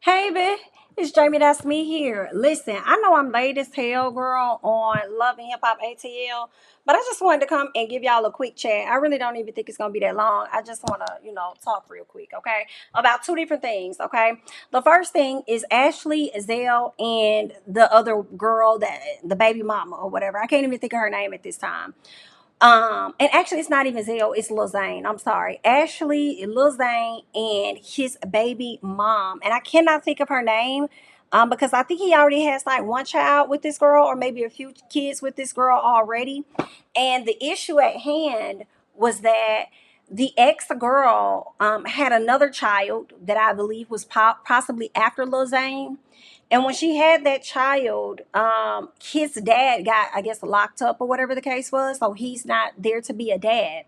Hey, bitch. It's JamiThatsMe here. Listen, I know I'm late as hell, girl, on Love and Hip Hop ATL, but I just wanted to come and give y'all a quick chat. I really don't even think it's going to be that long. I just want to, talk real quick, okay? About two different things, okay? The first thing is Ashley, Zell, and the other girl, that the baby mama or whatever. I can't even think of her name at this time. And actually, it's not even Zell, it's Lil Zane. I'm sorry. Ashley, Lil Zane, and his baby mom. And I cannot think of her name. Because I think he already has like one child with this girl, or maybe a few kids with this girl already. And the issue at hand was that the ex girl had another child that I believe was possibly after Lil Zane. And when she had that child, his dad got, I guess, locked up or whatever the case was. So he's not there to be a dad.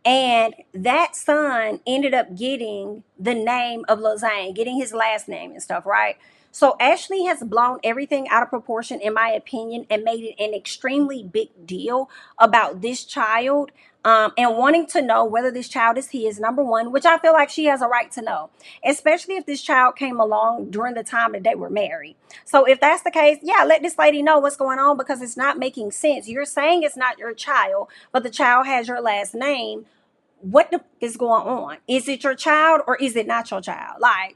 And that son ended up getting the name of Lil Zane, getting his last name and stuff, right? So Ashley has blown everything out of proportion, in my opinion, and made it an extremely big deal about this child, and wanting to know whether this child is his, number one, which I feel like she has a right to know, especially if this child came along during the time that they were married. So if that's the case, yeah, let this lady know what's going on, because it's not making sense. You're saying it's not your child, but the child has your last name. What is going on? Is it your child or is it not your child? Like,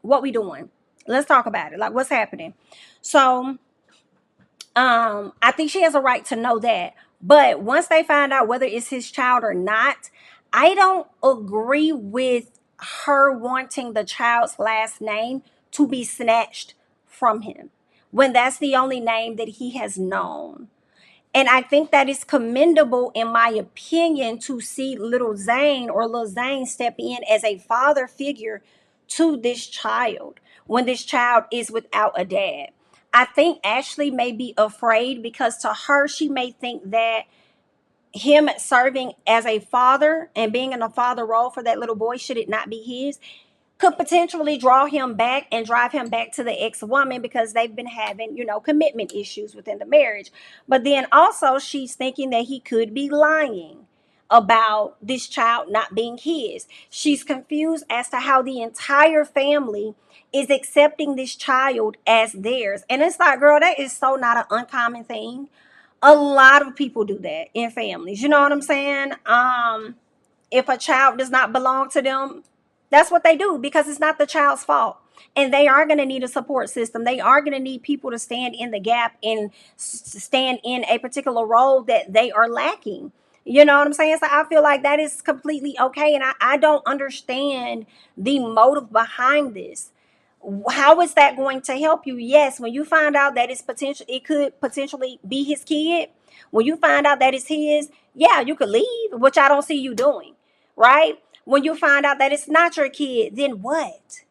what we doing? Let's talk about it. Like, what's happening? So, I think she has a right to know that. But once they find out whether it's his child or not, I don't agree with her wanting the child's last name to be snatched from him when that's the only name that he has known. And I think that is commendable, in my opinion, to see little Zane or little Zane step in as a father figure to this child when this child is without a dad. I think Ashley may be afraid because to her, she may think that him serving as a father and being in a father role for that little boy, should it not be his, could potentially draw him back and drive him back to the ex-woman, because they've been having, commitment issues within the marriage. But then also she's thinking that he could be lying about this child not being his. She's confused as to how the entire family is accepting this child as theirs. And it's like, girl, that is so not an uncommon thing. A lot of people do that in families. You know what I'm saying? If a child does not belong to them, that's what they do, because it's not the child's fault. And they are going to need a support system. They are going to need people to stand in the gap and stand in a particular role that they are lacking. You know what I'm saying? So I feel like that is completely okay. And I don't understand the motive behind this. How is that going to help you? Yes, when you find out that it could potentially be his kid. When you find out that it's his, yeah, you could leave, which I don't see you doing, right? When you find out that it's not your kid, then what?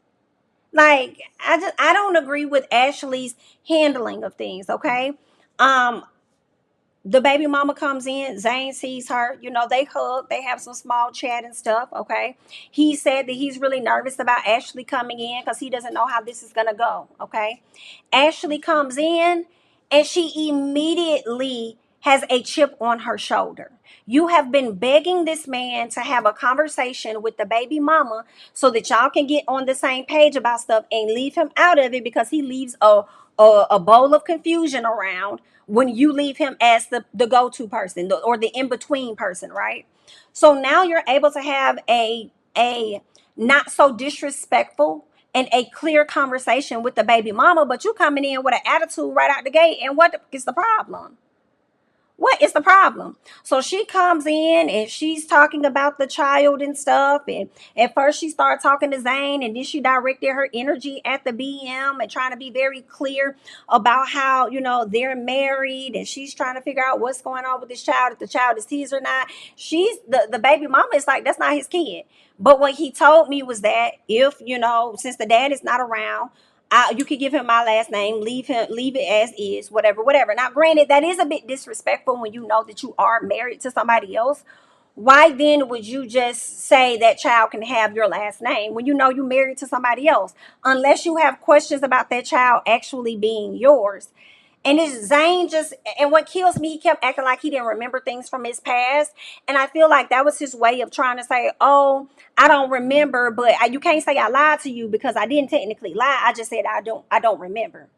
Like, I don't agree with Ashley's handling of things, okay? Um the baby mama comes in, Zane sees her, they hug, they have some small chat and stuff, okay? He said that he's really nervous about Ashley coming in because he doesn't know how this is going to go, okay? Ashley comes in and she immediately has a chip on her shoulder. You have been begging this man to have a conversation with the baby mama so that y'all can get on the same page about stuff and leave him out of it, because he leaves a bowl of confusion around when you leave him as the go-to person, or the in-between person, right? So now you're able to have a not so disrespectful and a clear conversation with the baby mama, but you coming in with an attitude right out the gate. And what is the problem? What is the problem? So she comes in and she's talking about the child and stuff. And at first she started talking to Zane, and then she directed her energy at the BM and trying to be very clear about how, they're married, and she's trying to figure out what's going on with this child, if the child is his or not. She's the baby mama is like, that's not his kid. But what he told me was that if, since the dad is not around, you could give him my last name, leave it as is, whatever. Now, granted, that is a bit disrespectful when you know that you are married to somebody else. Why then would you just say that child can have your last name when you know you're married to somebody else? Unless you have questions about that child actually being yours. And this Zane just, and what kills me, he kept acting like he didn't remember things from his past. And I feel like that was his way of trying to say, oh, I don't remember, but you can't say I lied to you because I didn't technically lie. I just said I don't remember.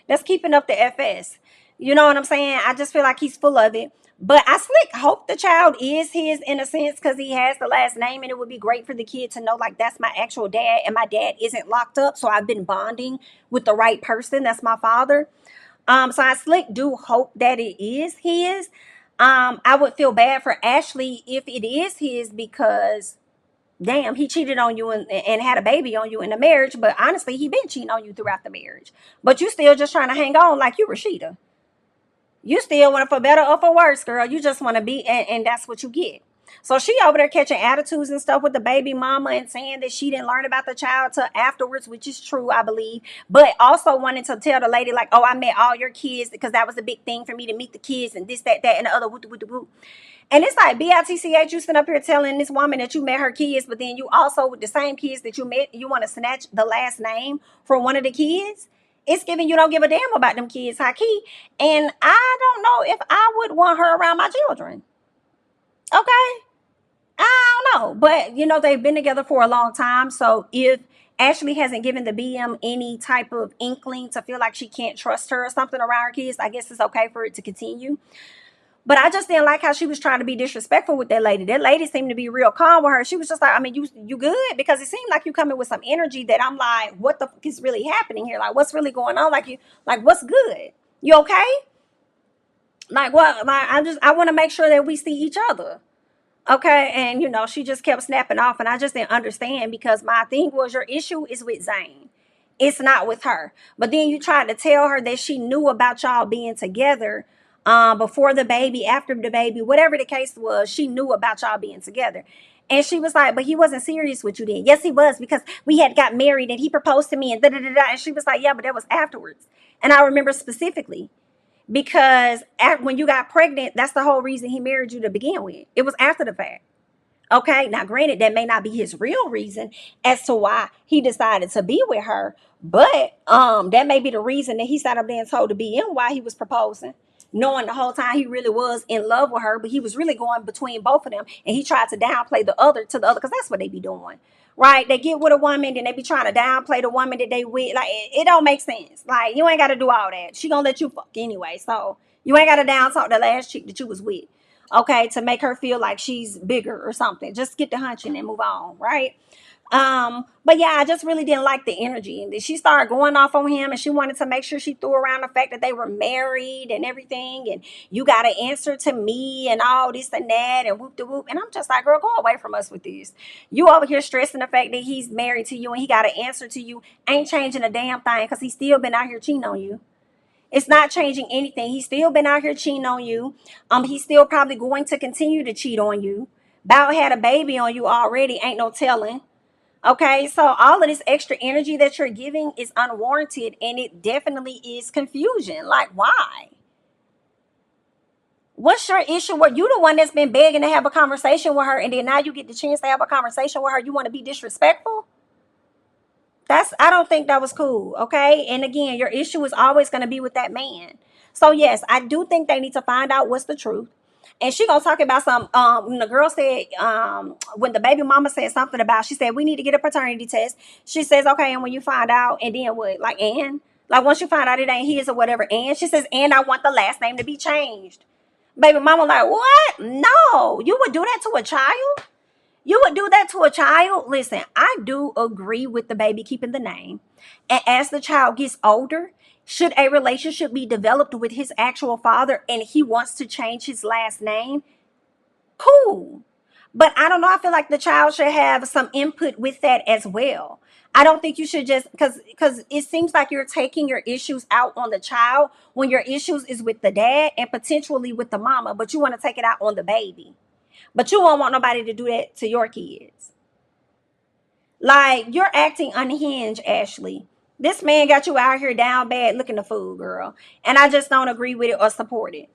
That's keeping up the FS. You know what I'm saying? I just feel like he's full of it. But I slick hope the child is his in a sense because he has the last name, and it would be great for the kid to know like that's my actual dad and my dad isn't locked up. So I've been bonding with the right person. That's my father. So I slick do hope that it is his. I would feel bad for Ashley if it is his because damn, he cheated on you and had a baby on you in the marriage. But honestly, he been cheating on you throughout the marriage. But you still just trying to hang on like you Rasheeda. You still want it for better or for worse, girl. You just want to be, and that's what you get. So she over there catching attitudes and stuff with the baby mama and saying that she didn't learn about the child till afterwards, which is true, I believe. But also wanting to tell the lady like, oh, I met all your kids because that was a big thing for me to meet the kids and this, that, and the other. Woo. And it's like BITCH, you sitting up here telling this woman that you met her kids, but then you also with the same kids that you met, you want to snatch the last name for one of the kids. It's giving you don't give a damn about them kids, high key. And I don't know if I would want her around my children. Okay? I don't know. But, you know, they've been together for a long time. So if Ashley hasn't given the BM any type of inkling to feel like she can't trust her or something around her kids, I guess it's okay for it to continue. But I just didn't like how she was trying to be disrespectful with that lady. That lady seemed to be real calm with her. She was just like, I mean, you good? Because it seemed like you coming with some energy that I'm like, what the fuck is really happening here? Like, what's really going on? Like, what's good? You okay? Like, what? Like, I want to make sure that we see each other. Okay. And, you know, she just kept snapping off. And I just didn't understand because my thing was your issue is with Zane. It's not with her. But then you tried to tell her that she knew about y'all being together before the baby, after the baby, whatever the case was, she knew about y'all being together. And she was like, but he wasn't serious with you then. Yes, he was, because we had got married and he proposed to me and da-da-da-da. And she was like, yeah, but that was afterwards. And I remember specifically because when you got pregnant, that's the whole reason he married you to begin with. It was after the fact. Okay, now granted, that may not be his real reason as to why he decided to be with her, but that may be the reason that he sat up there and told the BM why he was proposing, knowing the whole time he really was in love with her, but he was really going between both of them, and he tried to downplay the other to the other, because that's what they be doing, right? They get with a woman, then they be trying to downplay the woman that they with. Like, it don't make sense. Like, you ain't got to do all that. She gonna let you fuck anyway, so you ain't got to down talk the last chick that you was with. Okay, to make her feel like she's bigger or something. Just get the hunching and move on, right? But yeah, I just really didn't like the energy. And then she started going off on him, and she wanted to make sure she threw around the fact that they were married and everything, and you got to answer to me and all this and that and whoop de whoop. And I'm just like, girl, go away from us with this. You over here stressing the fact that he's married to you and he got to answer to you ain't changing a damn thing, because he's still been out here cheating on you. It's not changing anything. He's still been out here cheating on you. He's still probably going to continue to cheat on you. Bow had a baby on you already. Ain't no telling. Okay, so all of this extra energy that you're giving is unwarranted, and it definitely is confusion. Like, why? What's your issue? Were you the one that's been begging to have a conversation with her, and then now you get the chance to have a conversation with her? You want to be disrespectful? I don't think that was cool, okay? And again, your issue is always going to be with that man. So yes, I do think they need to find out what's the truth. And she gonna talk about some, when the girl said, when the baby mama said something about, she said, we need to get a paternity test. She says, okay, and when you find out, and then what? Like, and? Like, once you find out it ain't his or whatever, and? She says, and I want the last name to be changed. Baby mama like, what? No, you would do that to a child? You would do that to a child? Listen, I do agree with the baby keeping the name. And as the child gets older, should a relationship be developed with his actual father and he wants to change his last name? Cool. But I don't know. I feel like the child should have some input with that as well. I don't think you should just, because it seems like you're taking your issues out on the child when your issues is with the dad and potentially with the mama, but you want to take it out on the baby. But you won't want nobody to do that to your kids. Like, you're acting unhinged, Ashley. This man got you out here down bad looking the fool, girl. And I just don't agree with it or support it.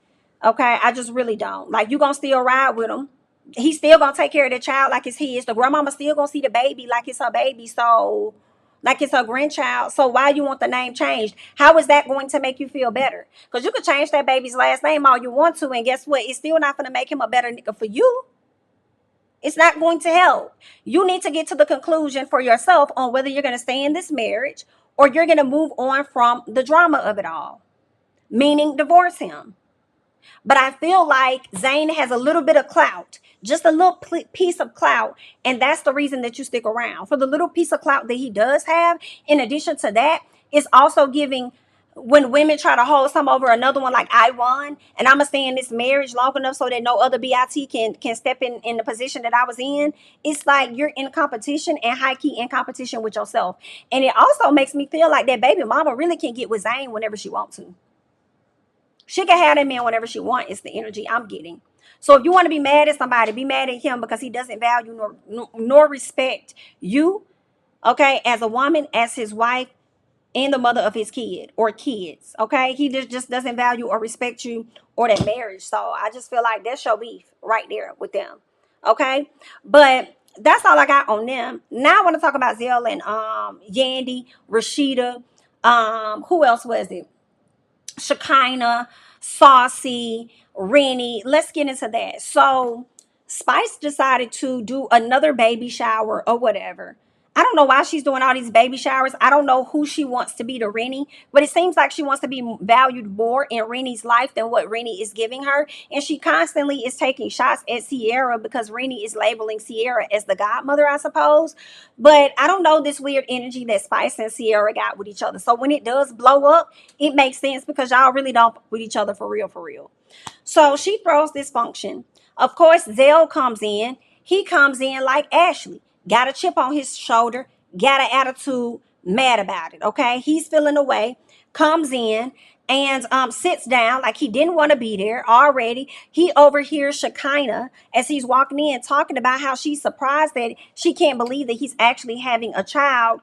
Okay? I just really don't. Like, you gonna still ride with him. He's still gonna take care of the child like it's his. The grandmama still gonna see the baby like it's her baby. So like it's her grandchild. So why you want the name changed? How is that going to make you feel better? Because you could change that baby's last name all you want to, and guess what? It's still not going to make him a better nigga for you. It's not going to help. You need to get to the conclusion for yourself on whether you're going to stay in this marriage or you're going to move on from the drama of it all, meaning divorce him. But I feel like Zane has a little bit of clout, just a little piece of clout. And that's the reason that you stick around. For the little piece of clout that he does have, in addition to that, it's also giving, when women try to hold some over another one, like I won, and I'm going to stay in this marriage long enough so that no other BIT can step in the position that I was in. It's like you're in competition, and high key in competition with yourself. And it also makes me feel like that baby mama really can get with Zane whenever she wants to. She can have that man whenever she wants. It's the energy I'm getting. So if you want to be mad at somebody, be mad at him because he doesn't value nor respect you, okay, as a woman, as his wife, and the mother of his kid or kids, okay? He just doesn't value or respect you or that marriage. So I just feel like that's your beef right there with them, okay? But that's all I got on them. Now I want to talk about Zell and Yandy, Rasheeda. Who else was it? Shekinah, Saucy, Rennie. Let's get into that. So Spice decided to do another baby shower or whatever. I don't know why she's doing all these baby showers. I don't know who she wants to be to Rennie, but it seems like she wants to be valued more in Rennie's life than what Rennie is giving her. And she constantly is taking shots at Sierra because Rennie is labeling Sierra as the godmother, I suppose. But I don't know this weird energy that Spice and Sierra got with each other. So when it does blow up, it makes sense because y'all really don't with each other for real, for real. So she throws this function. Of course, Zell comes in. He comes in like Ashley. Got a chip on his shoulder, got an attitude, mad about it, okay? He's feeling away, comes in and sits down like he didn't want to be there already. He overhears Shekinah as he's walking in talking about how she's surprised that she can't believe that he's actually having a child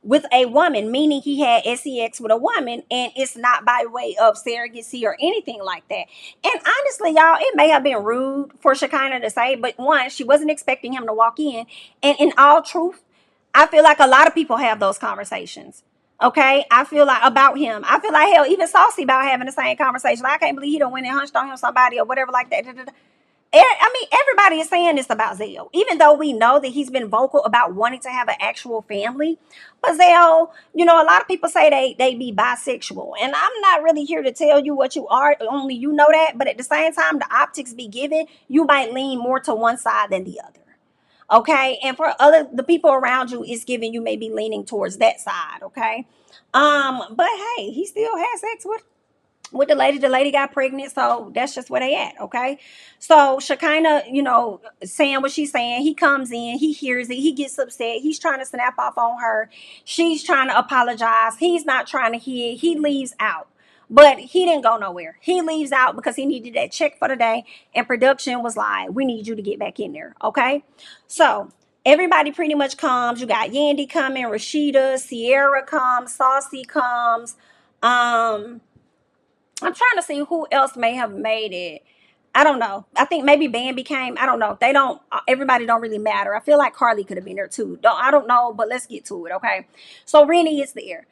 with a woman, meaning he had sex with a woman, and it's not by way of surrogacy or anything like that. And honestly, y'all, it may have been rude for Shekinah to say, but one, she wasn't expecting him to walk in. And in all truth, I feel like a lot of people have those conversations. Okay, I feel like about him. I feel like hell, even Saucy about having the same conversation. Like, I can't believe he done went and hunched on him somebody or whatever like that. I mean, everybody is saying this about Zell, even though we know that he's been vocal about wanting to have an actual family. But Zell, you know, a lot of people say they be bisexual. And I'm not really here to tell you what you are. Only you know that. But at the same time, the optics be given, you might lean more to one side than the other. Okay. And for the people around you, it's giving you maybe leaning towards that side. Okay. But hey, he still has sex with the lady got pregnant, so that's just where they at, okay? So Shekinah, you know, saying what she's saying, he comes in, he hears it, he gets upset, he's trying to snap off on her, she's trying to apologize, he's not trying to hear, he leaves out. But he didn't go nowhere. He leaves out because he needed that check for the day, and production was like, we need you to get back in there, okay? So everybody pretty much comes. You got Yandy coming, Rasheeda, Sierra comes, Saucy comes, I'm trying to see who else may have made it. I don't know. I think maybe Bambi came. I don't know. They don't. Everybody don't really matter. I feel like Carly could have been there too. I don't know, but let's get to it, okay? So Rennie is there.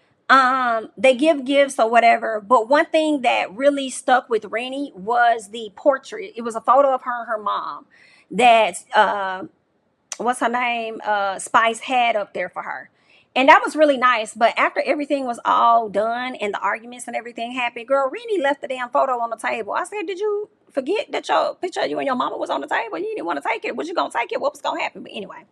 They give gifts or whatever. But one thing that really stuck with Rennie was the portrait. It was a photo of her and her mom that what's her name? Spice had up there for her. And that was really nice. But after everything was all done and the arguments and everything happened, girl, Rennie left the damn photo on the table. I said, did you forget that your picture of you and your mama was on the table? You didn't want to take it. Was you going to take it? What was going to happen? But anyway.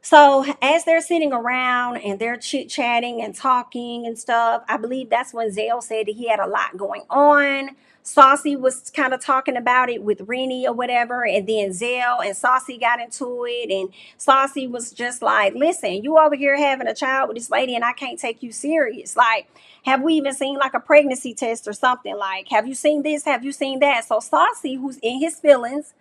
So as they're sitting around and they're chit-chatting and talking and stuff, I believe that's when Zell said that he had a lot going on. Saucy was kind of talking about it with Rennie or whatever, and then Zell and Saucy got into it, and Saucy was just like, listen, you over here having a child with this lady and I can't take you serious. Like, have we even seen like a pregnancy test or something? Like, have you seen this? Have you seen that? So Saucy, who's in his feelings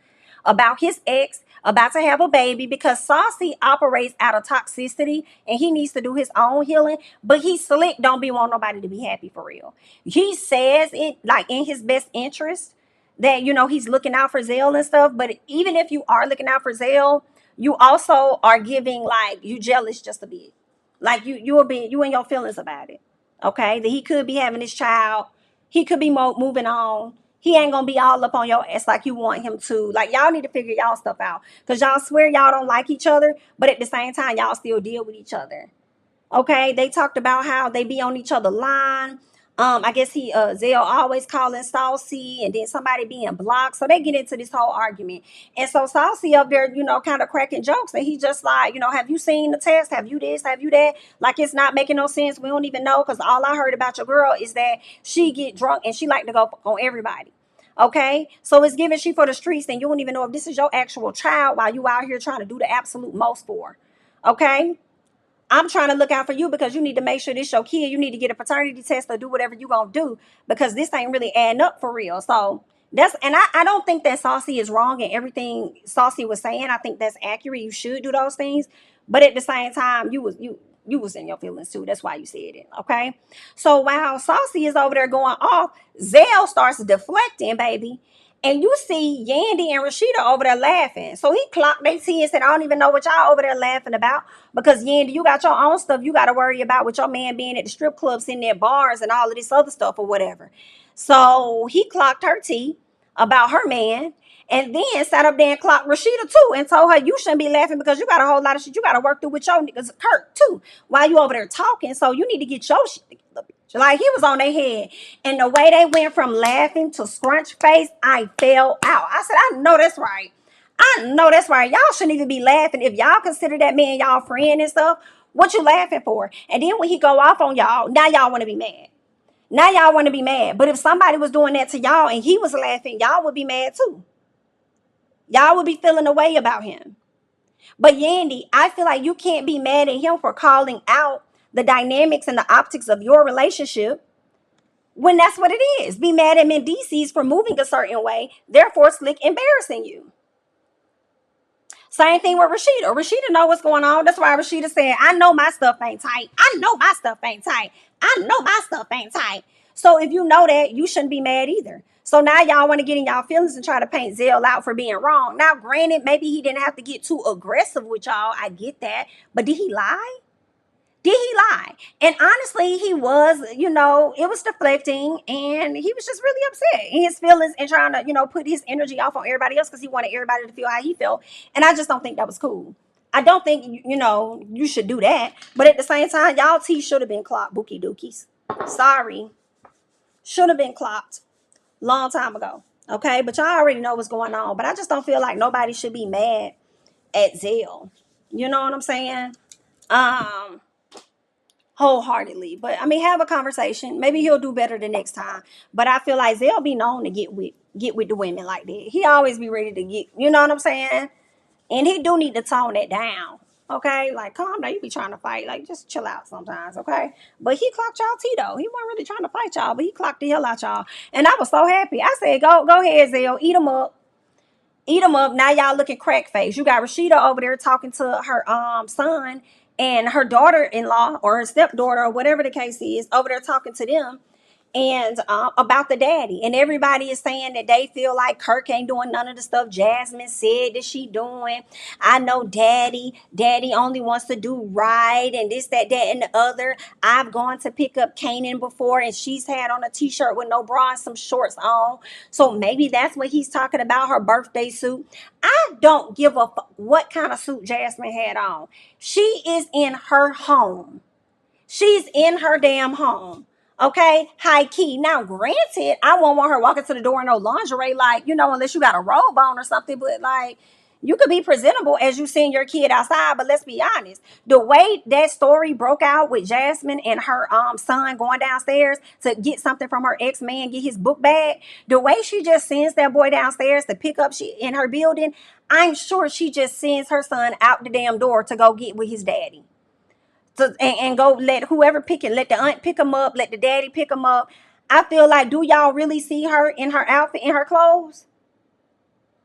about his ex, about to have a baby, because Saucy operates out of toxicity and he needs to do his own healing, but he slick don't be want nobody to be happy for real. He says it like in his best interest that, you know, he's looking out for Zell and stuff, but even if you are looking out for Zell, you also are giving like you jealous just a bit. Like you will be you in your feelings about it. Okay, that he could be having his child. He could be moving on. He ain't gonna be all up on your ass like you want him to. Like y'all need to figure y'all stuff out, cause y'all swear y'all don't like each other, but at the same time y'all still deal with each other. Okay, they talked about how they be on each other line. I guess Zell always calling Saucy, and then somebody being blocked. So they get into this whole argument. And so Saucy up there, kind of cracking jokes. And he just like, have you seen the test? Have you this? Have you that? Like it's not making no sense. We don't even know, because all I heard about your girl is that she get drunk and she like to go on everybody. Okay, so it's giving she for the streets, and you don't even know if this is your actual child while you out here trying to do the absolute most for her. Okay. I'm trying to look out for you, because you need to make sure this your kid. You need to get a paternity test or do whatever you gonna do, because this ain't really adding up for real. So I don't think that Saucy is wrong in everything Saucy was saying. I think that's accurate. You should do those things, but at the same time, you was in your feelings too. That's why you said it. Okay. So while Saucy is over there going off, Zell starts deflecting, baby. And you see Yandy and Rasheeda over there laughing. So he clocked their teeth and said, I don't even know what y'all over there laughing about. Because Yandy, you got your own stuff you got to worry about, with your man being at the strip club, sitting at bars and all of this other stuff or whatever. So he clocked her tea about her man. And then sat up there and clocked Rasheeda too, and told her, you shouldn't be laughing, because you got a whole lot of shit you got to work through with your niggas Kirk too, while you over there talking. So you need to get your shit together. Like he was on their head. And the way they went from laughing to scrunch face, I fell out. I said, I know that's right. I know that's right. Y'all shouldn't even be laughing. If y'all consider that man y'all friend and stuff, what you laughing for? And then when he go off on y'all, now y'all want to be mad. Now y'all want to be mad. But if somebody was doing that to y'all and he was laughing, y'all would be mad too. Y'all would be feeling a way about him. But Yandy, I feel like you can't be mad at him for calling out the dynamics and the optics of your relationship, when that's what it is. Be mad at Mendices for moving a certain way, therefore slick embarrassing you. Same thing with Rasheeda. Rasheeda know what's going on. That's why Rasheeda said, I know my stuff ain't tight. I know my stuff ain't tight. I know my stuff ain't tight. So if you know that, you shouldn't be mad either. So now y'all want to get in y'all feelings and try to paint Zell out for being wrong. Now, granted, maybe he didn't have to get too aggressive with y'all. I get that. But did he lie? Did he lie? And honestly, he was, it was deflecting, and he was just really upset in his feelings and trying to, put his energy off on everybody else, because he wanted everybody to feel how he felt. And I just don't think that was cool. I don't think, you should do that. But at the same time, y'all tea should have been clocked, bookie dookies. Sorry. Should have been clocked long time ago. Okay? But y'all already know what's going on. But I just don't feel like nobody should be mad at Zell. You know what I'm saying? Wholeheartedly. But I mean, have a conversation. Maybe he'll do better the next time. But I feel like Zell be known to get with the women like that. He always be ready to get, you know what I'm saying? And he do need to tone that down. Okay, like calm down. You be trying to fight, like just chill out sometimes. Okay, but he clocked y'all tea though. He wasn't really trying to fight y'all, but he clocked the hell out y'all. And I was so happy. I said, go ahead, Zell, eat them up. Eat them up. Now y'all looking crack face. You got Rasheeda over there talking to her son, and her daughter-in-law or her stepdaughter or whatever the case is over there talking to them, and about the daddy. And everybody is saying that they feel like Kirk ain't doing none of the stuff Jasmine said that she doing. I know daddy only wants to do right, and this, that, and the other. I've gone to pick up Kanan before, and she's had on a t-shirt with no bra and some shorts on. So maybe that's what he's talking about, her birthday suit. I don't give a fuck what kind of suit Jasmine had on. She is in her home. She's in her damn home. Okay, high key. Now, granted, I won't want her walking to the door in no lingerie, like, unless you got a robe on or something. But like, you could be presentable as you send your kid outside. But let's be honest, the way that story broke out with Jasmine and her son going downstairs to get something from her ex-man, get his book bag, the way she just sends that boy downstairs to pick up she in her building, I'm sure she just sends her son out the damn door to go get with his daddy. And go let whoever pick it, let the aunt pick him up, let the daddy pick him up. I feel like, do y'all really see her in her outfit, in her clothes?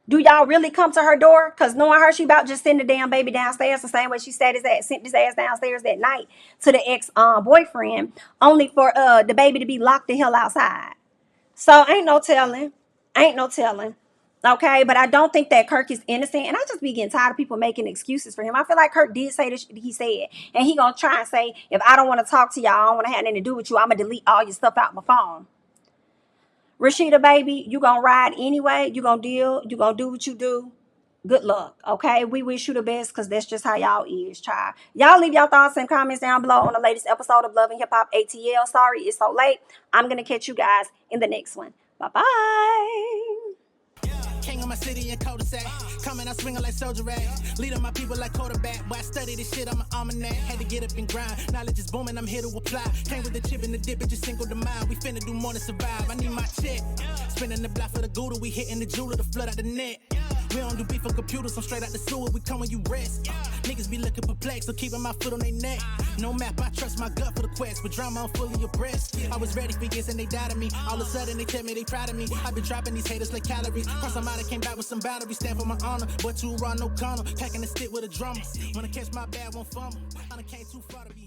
Do y'all really come to her door? Because knowing her, she about just send the damn baby downstairs the same way she sent his ass downstairs that night to the ex-boyfriend, only for the baby to be locked the hell outside. So ain't no telling. Okay, but I don't think that Kirk is innocent, and I just be getting tired of people making excuses for him. I feel like Kirk did say this he said, and he gonna try and say, if I don't want to talk to y'all, I don't want to have anything to do with you, I'm gonna delete all your stuff out my phone. Rasheeda, baby, you gonna ride anyway. You gonna deal. You gonna do what you do. Good luck, okay? We wish you the best because that's just how y'all is, child. Y'all leave your thoughts and comments down below on the latest episode of Love and Hip Hop ATL. Sorry it's so late. I'm gonna catch you guys in the next one. Bye-bye. King of my city and cul-de-sac. Coming out swinging like Soldier Ray. Leading my people like quarterback. Boy, I study this shit, I'm an almanac. Had to get up and grind. Knowledge is booming, I'm here to apply. Came with the chip and the dip, it just single the mind. We finna do more than survive. I need my check. Spinning the block for the Gouda. We hitting the jeweler to flood out the net. We don't do beef on computers, I'm straight out the sewer. We come when you rest. Niggas be looking perplexed, so keeping my foot on their neck. No map, I trust my gut for the quest. With drama, I'm fully abreast. I was ready for years and they died of me. All of a sudden, they tell me they proud of me. I've been dropping these haters like calories. Cross them out, I came back with some boundaries. Stand for my honor, but too raw, no corner. Packing the stick with a drummer. When I catch my bad, won't fumble. I done came too far to be